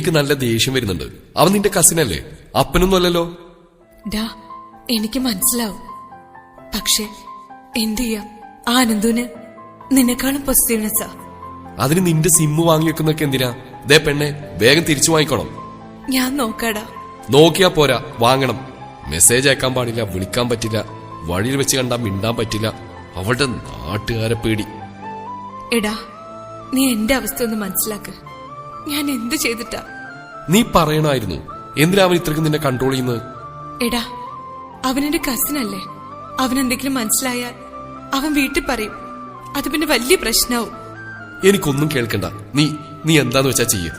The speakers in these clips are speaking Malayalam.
എനിക്ക് നല്ല ദേഷ്യം വരുന്നുണ്ട്. അവൻ നിന്റെ കസിനല്ലേ, അപ്പനൊന്നും അല്ലല്ലോ. എനിക്ക് മനസ്സിലാവും. പക്ഷെ എന്ത് ചെയ്യാം, ആനന്ദുന് നിന്നെക്കാളും പോസിറ്റീവ്നെസ്സാ. അതിന് നിന്റെ സിമ്മ് വാങ്ങി വെക്കുന്നൊക്കെ എന്തിനാ? ദേ പെണ്ണെ, വേഗം തിരിച്ചു വാങ്ങിക്കോണം. ഞാൻ നോക്കാടാ. നോക്കിയാ പോരാ, വാങ്ങണം. മെസ്സേജ് അയക്കാൻ പാടില്ല, വിളിക്കാൻ പറ്റില്ല, വഴിയിൽ വെച്ച് കണ്ടാ മിണ്ടാൻ പറ്റില്ല. അവളുടെ നാട്ടുകാരെ പേടി. എടാ, നീ എന്റെ അവസ്ഥ ഒന്ന് മനസ്സിലാക്ക്. ഞാൻ എന്ത് ചെയ്തിട്ടാ? നീ പറയണായിരുന്നു. എന്തിനാ അവൻ ഇത്രയ്ക്ക് നിന്നെ കൺട്രോൾ ചെയ്യുന്നത്? എടാ, അവനെന്റെ കസിനല്ലേ. അവനെന്തെങ്കിലും മനസ്സിലായാൽ അവൻ വീട്ടിൽ പറയും. അത് പിന്നെ വലിയ പ്രശ്നമാവും. എനിക്കൊന്നും കേൾക്കണ്ട. നീ എന്താന്ന് വെച്ചാ ചെയ്യ്.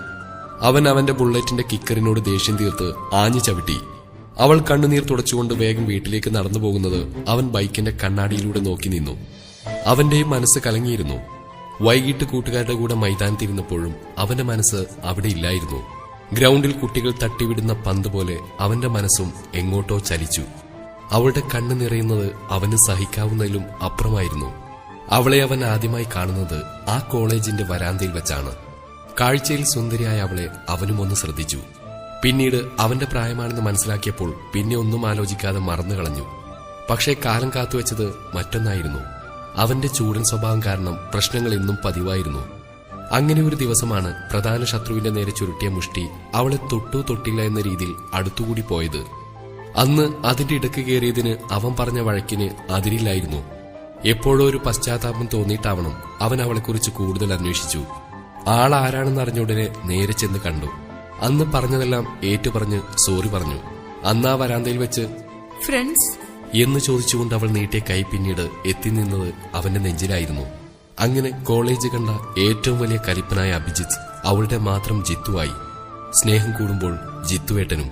അവൻ അവന്റെ ബുള്ളറ്റിന്റെ കിക്കറിനോട് ദേഷ്യം തീർത്ത് ആഞ്ഞു ചവിട്ടി. അവൾ കണ്ണുനീർ തുടച്ചുകൊണ്ട് വേഗം വീട്ടിലേക്ക് നടന്നു പോകുന്നത് അവൻ ബൈക്കിന്റെ കണ്ണാടിയിലൂടെ നോക്കി നിന്നു. അവന്റെയും മനസ്സ് കലങ്ങിയിരുന്നു. വൈകിട്ട് കൂട്ടുകാരുടെ കൂടെ മൈതാനത്തിരുന്നപ്പോഴും അവന്റെ മനസ്സ് അവിടെ ഇല്ലായിരുന്നു. ഗ്രൗണ്ടിൽ കുട്ടികൾ തട്ടിവിടുന്ന പന്ത് പോലെ അവന്റെ മനസ്സും എങ്ങോട്ടോ ചലിച്ചു. അവളുടെ കണ്ണ് നിറയുന്നത് അവന് സഹിക്കാവുന്നതിലും അപ്പുറമായിരുന്നു. അവളെ അവൻ ആദ്യമായി കാണുന്നത് ആ കോളേജിന്റെ വരാന്തയിൽ വെച്ചാണ്. കാഴ്ചയിൽ സുന്ദരിയായ അവളെ അവനും ഒന്ന് ശ്രദ്ധിച്ചു. പിന്നീട് അവന്റെ പ്രായമാണെന്ന് മനസ്സിലാക്കിയപ്പോൾ പിന്നെ ഒന്നും ആലോചിക്കാതെ മറന്നു കളഞ്ഞു. പക്ഷേ കാലം കാത്തുവെച്ചത് മറ്റൊന്നായിരുന്നു. അവന്റെ ചൂടൻ സ്വഭാവം കാരണം പ്രശ്നങ്ങൾ എന്നും പതിവായിരുന്നു. അങ്ങനെ ഒരു ദിവസമാണ് പ്രധാന ശത്രുവിന്റെ നേരെ ചുരുട്ടിയ മുഷ്ടി അവളെ തൊട്ടു തൊട്ടില്ല എന്ന രീതിയിൽ അടുത്തുകൂടി പോയത്. അന്ന് അതിന്റെ ഇടക്ക് കയറിയതിന് അവൻ പറഞ്ഞ വഴക്കിന് അതിരില്ലായിരുന്നു. എപ്പോഴോ ഒരു പശ്ചാത്താപം തോന്നിയിട്ടാവണം അവൻ അവളെക്കുറിച്ച് കൂടുതൽ അന്വേഷിച്ചു. ആളാരാണെന്ന് അറിഞ്ഞുടനെ നേരെ ചെന്ന് കണ്ടു. അന്ന് പറഞ്ഞതെല്ലാം ഏറ്റുപറഞ്ഞ് സോറി പറഞ്ഞു. അന്ന് ആ വരാന്തയിൽ വെച്ച് ഫ്രണ്ട്സ് എന്ന് ചോദിച്ചുകൊണ്ട് അവൾ നീട്ടിയ കൈ പിന്നീട് എത്തി നിന്നത് അവന്റെ നെഞ്ചിലായിരുന്നു. അങ്ങനെ കോളേജ് കണ്ട ഏറ്റവും വലിയ കലിപ്പനായ അഭിജിത്ത് അവളുടെ മാത്രം ജിത്തുവായി. സ്നേഹം കൂടുമ്പോൾ ജിത്തുവേട്ടനും.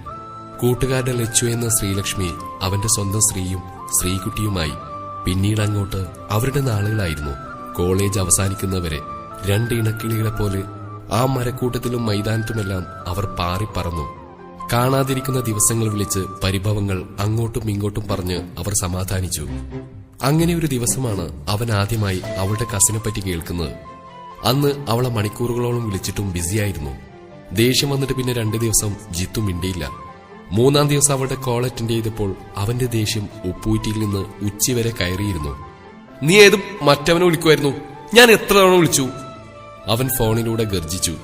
കൂട്ടുകാരുടെ ലച്ചു എന്ന ശ്രീലക്ഷ്മി അവന്റെ സ്വന്തം സ്ത്രീയും ശ്രീകുട്ടിയുമായി. പിന്നീട് അങ്ങോട്ട് അവരുടെ നാളുകളായിരുന്നു. കോളേജ് അവസാനിക്കുന്നവരെ രണ്ട് ഇണക്കിളികളെ പോലെ ആ മരക്കൂട്ടത്തിലും മൈതാനത്തുമെല്ലാം അവർ പാറിപ്പറന്നു. കാണാതിരിക്കുന്ന ദിവസങ്ങൾ വിളിച്ച് പരിഭവങ്ങൾ അങ്ങോട്ടും ഇങ്ങോട്ടും പറഞ്ഞ് അവർ സമാധാനിച്ചു. അങ്ങനെ ഒരു ദിവസമാണ് അവൻ ആദ്യമായി അവളുടെ കസിനെപ്പറ്റി കേൾക്കുന്നത്. അന്ന് അവളെ മണിക്കൂറുകളോളം വിളിച്ചിട്ടും ബിസിയായിരുന്നു. ദേഷ്യം വന്നിട്ട് പിന്നെ 2 ദിവസം ജിത്തു മിണ്ടിയില്ല. 3-ാം ദിവസം അവളുടെ കോൾ അറ്റൻഡ് ചെയ്തപ്പോൾ അവന്റെ ദേഷ്യം ഉപ്പൂറ്റിയിൽ നിന്ന് ഉച്ചവരെ കയറിയിരുന്നു. നീ ഏത് മറ്റവനെ വിളിക്കുമായിരുന്നു? ഞാൻ എത്ര തവണ വിളിച്ചു? അവൻ ഫോണിലൂടെ ഗർജിച്ചു.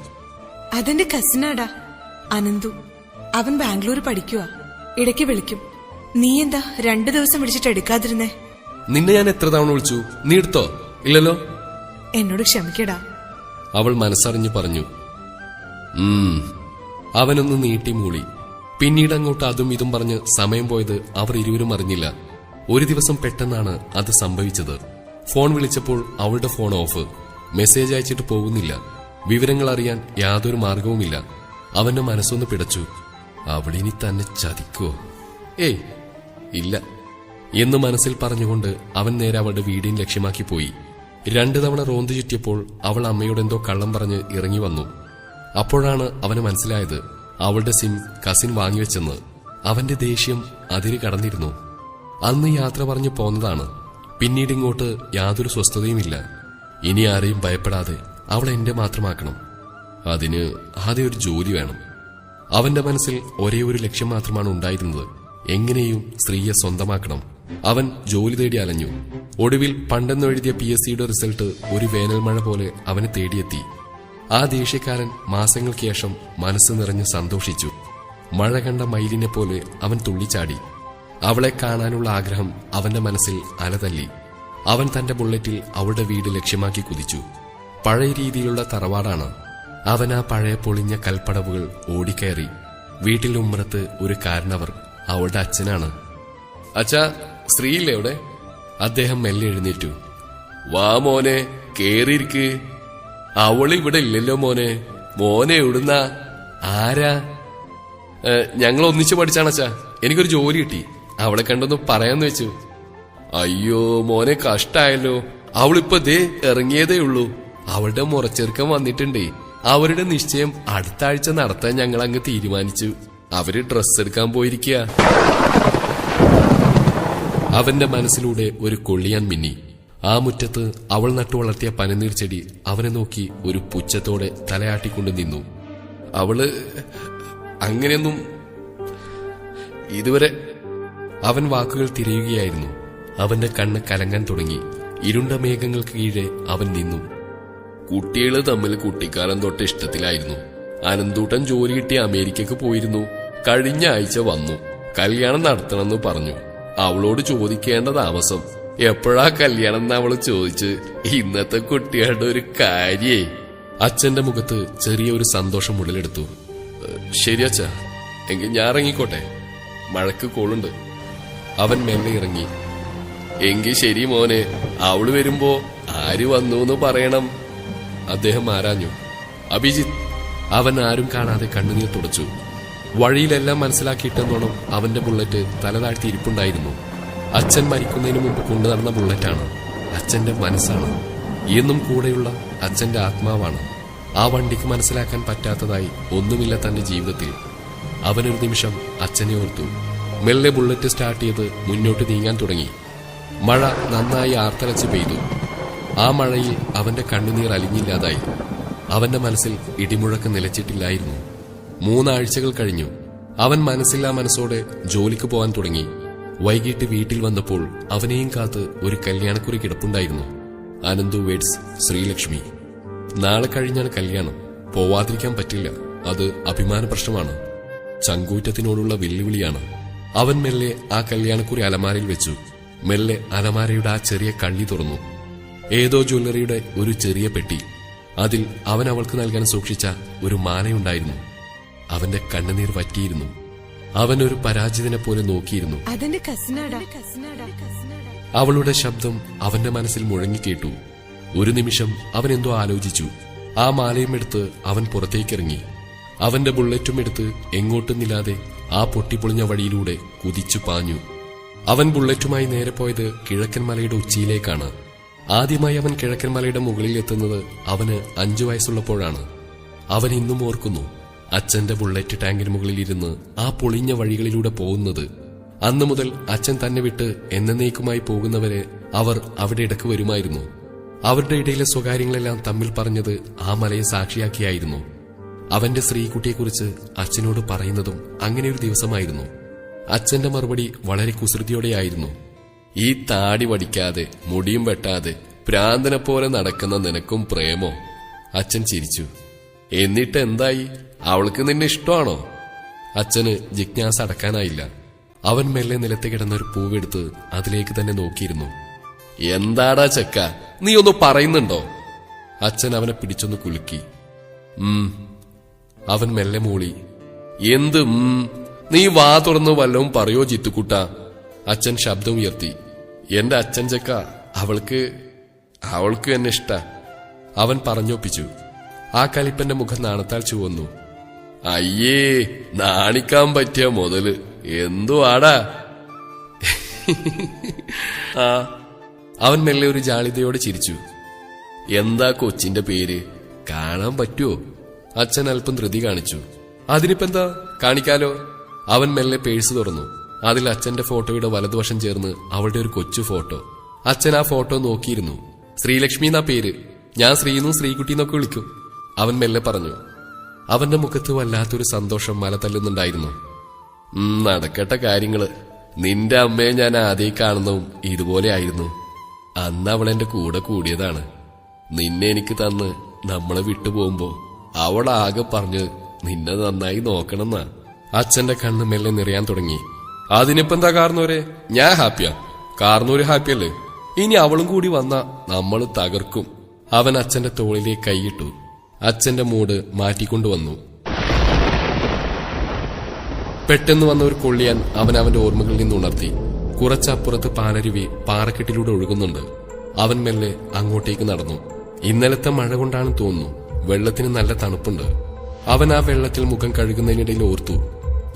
അതെന്റെ കസിനാടാ, അനന്തു. അവൻ ബാംഗ്ലൂർ പഠിക്കുക. ഇടയ്ക്ക് വിളിക്കും. നീ എന്താ 2 ദിവസം വിളിച്ചിട്ട് എടുക്കാതിരുന്നേ? നിന്നെ ഞാൻ എത്ര തവണ വിളിച്ചു? നീ എടുത്തോ? ഇല്ലല്ലോ. എന്നോട് ക്ഷമിക്കടാ, അവൾ മനസ്സറിഞ്ഞു പറഞ്ഞു. അവനൊന്ന് നീട്ടി മൂളി. പിന്നീട് അങ്ങോട്ട് അതും ഇതും പറഞ്ഞ് സമയം പോയത് അവർ ഇരുവരും അറിഞ്ഞില്ല. ഒരു ദിവസം പെട്ടെന്നാണ് അത് സംഭവിച്ചത്. ഫോൺ വിളിച്ചപ്പോൾ അവളുടെ ഫോൺ ഓഫ്. മെസ്സേജ് അയച്ചിട്ട് പോകുന്നില്ല. വിവരങ്ങൾ അറിയാൻ യാതൊരു മാർഗവുമില്ല. അവന്റെ മനസ്സൊന്ന് പിടച്ചു. അവളിനി തന്നെ ചതിക്കോ? ഏയ് ഇല്ല എന്ന് മനസ്സിൽ പറഞ്ഞുകൊണ്ട് അവൻ നേരെ അവളുടെ വീടിന് ലക്ഷ്യമാക്കി പോയി. 2 തവണ റോന്തു ചുറ്റിയപ്പോൾ അവൾ അമ്മയോട് എന്തോ കള്ളം പറഞ്ഞ് ഇറങ്ങി വന്നു. അപ്പോഴാണ് അവന് മനസ്സിലായത് അവളുടെ സിം കസിൻ വാങ്ങിവെച്ചെന്ന്. അവന്റെ ദേഷ്യം അതിര് കടന്നിരുന്നു. അന്ന് യാത്ര പറഞ്ഞു പോന്നതാണ്. പിന്നീട് ഇങ്ങോട്ട് യാതൊരു സ്വസ്ഥതയുമില്ല. ഇനി ആരെയും ഭയപ്പെടാതെ അവൾ എന്റെ മാത്രമാക്കണം. അതിന് ആദ്യം ഒരു ജോലി വേണം. അവന്റെ മനസ്സിൽ ഒരേ ഒരു ലക്ഷ്യം മാത്രമാണ് ഉണ്ടായിരുന്നത്. എങ്ങനെയും സ്ത്രീയെ സ്വന്തമാക്കണം. അവൻ ജോലി തേടി അലഞ്ഞു. ഒടുവിൽ പണ്ടെന്നെഴുതിയ PSCയുടെ റിസൾട്ട് ഒരു വേനൽമഴ പോലെ അവനെ തേടിയെത്തി. ആ ദേഷ്യക്കാരൻ മാസങ്ങൾക്ക് ശേഷം മനസ്സ് നിറഞ്ഞ് സന്തോഷിച്ചു. മഴ കണ്ട മയിലിനെ പോലെ അവൻ തുള്ളിച്ചാടി. അവളെ കാണാനുള്ള ആഗ്രഹം അവന്റെ മനസ്സിൽ അലതല്ലി. അവൻ തന്റെ ബുള്ളറ്റിൽ അവളുടെ വീട് ലക്ഷ്യമാക്കി കുതിച്ചു. പഴയ രീതിയിലുള്ള തറവാടാണ്. അവൻ ആ പഴയ പൊളിഞ്ഞ കൽപ്പടവുകൾ ഓടിക്കയറി. വീട്ടിൽ ഉമ്മറത്ത് ഒരു കാരണവർ അവളുടെ അച്ഛനാണ്. അച്ഛാ, സ്ത്രീയില്ലേ അവിടെ? അദ്ദേഹം മെല്ലെ എഴുന്നേറ്റു. വാ മോനെ, കേറിയിരിക്ക്. അവളിവിടെ ഇല്ലല്ലോ മോനെ. മോനെ എവിടുന്നാ? ആരാ? ഞങ്ങൾ ഒന്നിച്ചു പഠിച്ചാണച്ചാ. എനിക്കൊരു ജോലി കിട്ടി. അവളെ കണ്ടൊന്ന് പറയാന്ന് വെച്ചു. അയ്യോ മോനെ, കഷ്ടായല്ലോ. അവളിപ്പോ ദേ ഇറങ്ങിയതേ ഉള്ളൂ. അവളുടെ മുറച്ചെറുക്കം വന്നിട്ടുണ്ടേ. അവരുടെ നിശ്ചയം അടുത്ത ആഴ്ച നടത്താൻ ഞങ്ങൾ അങ്ങ് തീരുമാനിച്ചു. അവര് ഡ്രസ് എടുക്കാൻ പോയിരിക്കുക. അവന്റെ മനസ്സിലൂടെ ഒരു കൊള്ളിയാൻ മിന്നി. ആ മുറ്റത്ത് അവൾ നട്ടു വളർത്തിയ പനനീർ ചെടി അവനെ നോക്കി ഒരു പുച്ഛത്തോടെ തലയാട്ടിക്കൊണ്ട് നിന്നു. അവള് അങ്ങനെയൊന്നും ഇതുവരെ. അവൻ വാക്കുകൾ തിരയുകയായിരുന്നു. അവന്റെ കണ്ണ് കലങ്ങാൻ തുടങ്ങി. ഇരുണ്ട മേഘങ്ങൾക്ക് കീഴെ അവൻ നിന്നു. കുട്ടികള് തമ്മിൽ കുട്ടിക്കാലം തൊട്ട് ഇഷ്ടത്തിലായിരുന്നു. അനന്തൂട്ടൻ ജോലി കിട്ടി അമേരിക്കക്ക് പോയിരുന്നു. കഴിഞ്ഞ ആഴ്ച വന്നു. കല്യാണം നടത്തണമെന്ന് പറഞ്ഞു. അവളോട് ചോദിക്കേണ്ട താമസം. എപ്പോഴാ കല്യാണം എന്ന് അവള് ചോദിച്ച്. ഇന്നത്തെ കുട്ടികളുടെ ഒരു കാര്യേ. അച്ഛന്റെ മുഖത്ത് ചെറിയൊരു സന്തോഷം ഉള്ളിലെടുത്തു. ശരി അച്ഛാ, എങ്കിൽ ഞാൻ ഇറങ്ങിക്കോട്ടെ, മഴക്ക് കോളുണ്ട്. അവൻ മെല്ലെ ഇറങ്ങി. എങ്കിൽ ശരി മോനെ, അവള് വരുമ്പോ ആര് വന്നു എന്ന് പറയണം. അദ്ദേഹം ആരാഞ്ഞു. അഭിജിത്ത്. അവൻ ആരും കാണാതെ കണ്ണുനീർ തുടച്ചു. വഴിയിലെല്ലാം മനസ്സിലാക്കിയിട്ടെന്നോണം അവന്റെ ബുള്ളറ്റ് തലതാഴ്ത്തി ഇരിപ്പുണ്ടായിരുന്നു. അച്ഛൻ മരിക്കുന്നതിന് മുമ്പ് കൊണ്ടു നടന്ന ബുള്ളറ്റാണ്. അച്ഛന്റെ മനസ്സാണ്. എന്നും കൂടെയുള്ള അച്ഛന്റെ ആത്മാവാണ്. ആ വണ്ടിക്ക് മനസ്സിലാക്കാൻ പറ്റാത്തതായി ഒന്നുമില്ല തന്റെ ജീവിതത്തിൽ. അവനൊരു നിമിഷം അച്ഛനെ ഓർത്തു. മെല്ലെ ബുള്ളറ്റ് സ്റ്റാർട്ട് ചെയ്ത് മുന്നോട്ട് നീങ്ങാൻ തുടങ്ങി. മഴ നന്നായി ആർത്തലച്ച് പെയ്തു. ആ മഴയിൽ അവന്റെ കണ്ണുനീർ അലിഞ്ഞില്ലാതായി. അവന്റെ മനസ്സിൽ ഇടിമുഴക്കം നിലച്ചിട്ടില്ലായിരുന്നു. 3 ആഴ്ചകൾ കഴിഞ്ഞു. അവൻ മനസ്സില്ലാ മനസ്സോടെ ജോലിക്ക് പോകാൻ തുടങ്ങി. വൈകിട്ട് വീട്ടിൽ വന്നപ്പോൾ അവനെയും കാത്ത് ഒരു കല്യാണക്കുറി കിടപ്പുണ്ടായിരുന്നു. അനന്തു വെഡ്സ് ശ്രീലക്ഷ്മി. നാളെ കഴിഞ്ഞാണ് കല്യാണം. പോവാതിരിക്കാൻ പറ്റില്ല. അത് അഭിമാന പ്രശ്നമാണ്. ചങ്കൂറ്റത്തിനോടുള്ള വെല്ലുവിളിയാണ്. അവൻ മെല്ലെ ആ കല്യാണക്കുറി അലമാരയിൽ വെച്ചു. മെല്ലെ അലമാരയുടെ ആ ചെറിയ കള്ളി തുറന്നു. ഏതോ ജ്വല്ലറിയുടെ ഒരു ചെറിയ പെട്ടി. അതിൽ അവൻ അവൾക്ക് നൽകാൻ സൂക്ഷിച്ച ഒരു മാലയുണ്ടായിരുന്നു. അവന്റെ കണ്ണുനീർ വറ്റിയിരുന്നു. അവൻ ഒരു പരാജിതനെ പോലെ നോക്കിയിരുന്നു. അതെന്റെ കസിനാടാ. അവളുടെ ശബ്ദം അവന്റെ മനസ്സിൽ മുഴങ്ങിക്കേട്ടു. ഒരു നിമിഷം അവൻ എന്തോ ആലോചിച്ചു. ആ മാലയും എടുത്ത് അവൻ പുറത്തേക്കിറങ്ങി. അവന്റെ ബുള്ളറ്റും എടുത്ത് എങ്ങോട്ടുന്നില്ലാതെ ആ പൊട്ടിപ്പൊളിഞ്ഞ വഴിയിലൂടെ കുതിച്ചു പാഞ്ഞു. അവൻ ബുള്ളറ്റുമായി നേരെ പോയത് കിഴക്കൻ മലയുടെ ഉച്ചിയിലേക്കാണ്. ആദ്യമായി അവൻ കിഴക്കൻ മലയുടെ മുകളിൽ എത്തുന്നത് അവന് 5 വയസ്സുള്ളപ്പോഴാണ്. അവൻ ഇന്നും ഓർക്കുന്നു അച്ഛന്റെ ബുള്ളറ്റ് ടാങ്കിന് മുകളിൽ ഇരുന്ന് ആ പൊളിഞ്ഞ വഴികളിലൂടെ പോകുന്നത്. അന്നു മുതൽ അച്ഛൻ തന്നെ വിട്ട് എന്നേക്കുമായി പോകുന്നവരെ അവർ അവിടെ ഇടക്ക് വരുമായിരുന്നു. അവരുടെ ഇടയിലെ സ്വകാര്യങ്ങളെല്ലാം തമ്മിൽ പറഞ്ഞത് ആ മലയെ സാക്ഷിയാക്കിയായിരുന്നു. അവന്റെ ശ്രീകുട്ടിയെക്കുറിച്ച് അച്ഛനോട് പറയുന്നതും അങ്ങനെ ഒരു ദിവസമായിരുന്നു. അച്ഛന്റെ മറുപടി വളരെ കുസൃതിയോടെയായിരുന്നു. ഈ താടി വടിക്കാതെ മുടിയും വെട്ടാതെ പ്രാന്തനെ പോലെ നടക്കുന്ന നിനക്കും പ്രേമോ? അച്ഛൻ ചിരിച്ചു. എന്നിട്ട് എന്തായി? അവൾക്ക് നിന്നെ ഇഷ്ടമാണോ? അച്ഛന് ജിജ്ഞാസ അടക്കാനായില്ല. അവൻ മെല്ലെ നിലത്ത് കിടന്നൊരു പൂവെടുത്ത് അതിലേക്ക് തന്നെ നോക്കിയിരുന്നു. എന്താടാ ചെക്ക, നീ ഒന്ന് പറയുന്നുണ്ടോ? അച്ഛൻ അവനെ പിടിച്ചൊന്ന് കുലുക്കി. അവൻ മെല്ലെ മൂളി. എന്ത്? നീ വാ തുറന്ന് വല്ലവും പറയോ ജിത്തുക്കുട്ട? അച്ഛൻ ശബ്ദം ഉയർത്തി. എന്റെ അച്ഛൻ ചെക്ക, അവൾക്ക് എന്നെ ഇഷ്ട. അവൻ പറഞ്ഞൊപ്പിച്ചു. ആ കലിപ്പന്റെ മുഖം നാണത്താൽ ചുവന്നു. അയ്യേ, നാണിക്കാൻ പറ്റിയ മുതല് എന്തോ ആടാ. അവൻ മെല്ലെ ഒരു ജാളിതയോടെ ചിരിച്ചു. എന്താ കൊച്ചിന്റെ പേര്? കാണാൻ പറ്റുമോ? അച്ഛൻ അല്പം ധൃതി കാണിച്ചു. അതിനിപ്പെന്താ, കാണിക്കാലോ. അവൻ മെല്ലെ പേഴ്സ് തുറന്നു. അതിൽ അച്ഛന്റെ ഫോട്ടോയുടെ വലതുവശം ചേർന്ന് അവളുടെ ഒരു കൊച്ചു ഫോട്ടോ. അച്ഛൻ ആ ഫോട്ടോ നോക്കിയിരുന്നു. ശ്രീലക്ഷ്മി എന്നാ പേര്. ഞാൻ ശ്രീന്നും ശ്രീകുട്ടിന്നൊക്കെ വിളിക്കും. അവൻ മെല്ലെ പറഞ്ഞു. അവന്റെ മുഖത്ത് വല്ലാത്തൊരു സന്തോഷം മല തല്ലുന്നുണ്ടായിരുന്നു. നടക്കട്ടെ കാര്യങ്ങള്. നിന്റെ അമ്മയെ ഞാൻ ആദ്യം കാണുന്നതും ഇതുപോലെ ആയിരുന്നു. അന്ന് അവൾ എന്റെ കൂടെ കൂടിയതാണ്. നിന്നെ എനിക്ക് തന്ന് നമ്മളെ വിട്ടുപോകുമ്പോ അവൾ ആകെ പറഞ്ഞ് നിന്നെ നന്നായി നോക്കണമെന്നാ. അച്ഛന്റെ കണ്ണ് മെല്ലെ നിറയാൻ തുടങ്ങി. അതിനിപ്പെന്താ കാർന്നൂരെ? ഞാൻ ഹാപ്പിയാ. കാർന്നൂര് ഹാപ്പിയല്ലേ? ഇനി അവളും കൂടി വന്നാ നമ്മൾ തകർക്കും. അവൻ അച്ഛന്റെ തോളിലേക്ക് കൈയിട്ടു. അച്ഛന്റെ മൂഡ് മാറ്റിക്കൊണ്ടുവന്നു. പെട്ടെന്ന് വന്ന ഒരു കൊള്ളിയാൻ അവൻ അവന്റെ ഓർമ്മകളിൽ നിന്ന് ഉണർത്തി. കുറച്ചപ്പുറത്ത് പാലരുവി പാറക്കെട്ടിലൂടെ ഒഴുകുന്നുണ്ട്. അവൻ മെല്ലെ അങ്ങോട്ടേക്ക് നടന്നു. ഇന്നലത്തെ മഴ കൊണ്ടാണെന്ന് തോന്നുന്നു. വെള്ളത്തിന് നല്ല തണുപ്പുണ്ട്. അവൻ ആ വെള്ളത്തിൽ മുഖം കഴുകുന്നതിനിടയിൽ ഓർത്തു,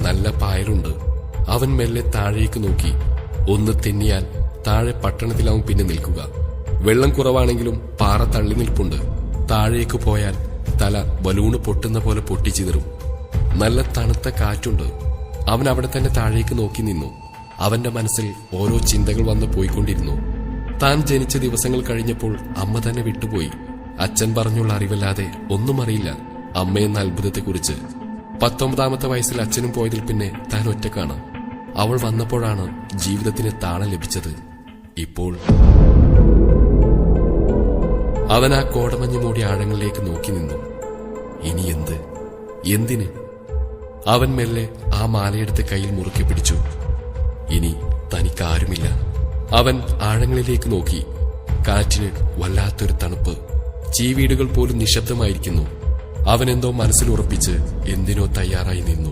നല്ല പായലുണ്ട്. അവൻ മെല്ലെ താഴേക്ക് നോക്കി. ഒന്ന് തെന്നിയാൽ താഴെ പട്ടണത്തിലാവും പിന്നെ നിൽക്കുക. വെള്ളം കുറവാണെങ്കിലും പാറ തള്ളി നിൽപ്പുണ്ട്. താഴേക്ക് പോയാൽ തല ബലൂണ് പൊട്ടുന്ന പോലെ പൊട്ടിച്ചിതറും. നല്ല തണുത്ത കാറ്റുണ്ട്. അവൻ അവിടെ തന്നെ താഴേക്ക് നോക്കി നിന്നു. അവന്റെ മനസ്സിൽ ഓരോ ചിന്തകൾ വന്ന് പോയിക്കൊണ്ടിരുന്നു. താൻ ജനിച്ച ദിവസങ്ങൾ കഴിഞ്ഞപ്പോൾ അമ്മ തന്നെ വിട്ടുപോയി. അച്ഛൻ പറഞ്ഞുള്ള അറിവല്ലാതെ ഒന്നും അറിയില്ല. അമ്മയെന്ന അത്ഭുതത്തെക്കുറിച്ച്. 19ാമത്തെ വയസ്സിൽ അച്ഛനും പോയതിൽ പിന്നെ താൻ ഒറ്റക്കാണ്. അവൾ വന്നപ്പോഴാണ് ജീവിതത്തിന് താളം ലഭിച്ചത്. ഇപ്പോൾ അവൻ ആ കോടമഞ്ഞ് മൂടി ആഴങ്ങളിലേക്ക് നോക്കി നിന്നു. ഇനി എന്തിന്? അവൻ മെല്ലെ ആ മാലയെടുത്ത് കയ്യിൽ മുറുക്കി പിടിച്ചു. ഇനി തനിക്കാരുമില്ല. അവൻ ആഴങ്ങളിലേക്ക് നോക്കി. കാറ്റിന് വല്ലാത്തൊരു തണുപ്പ്. ചീവീടുകൾ പോലും നിശബ്ദമായിരിക്കുന്നു. അവനെന്തോ മനസ്സിലുറപ്പിച്ച് എന്തിനോ തയ്യാറായി നിന്നു.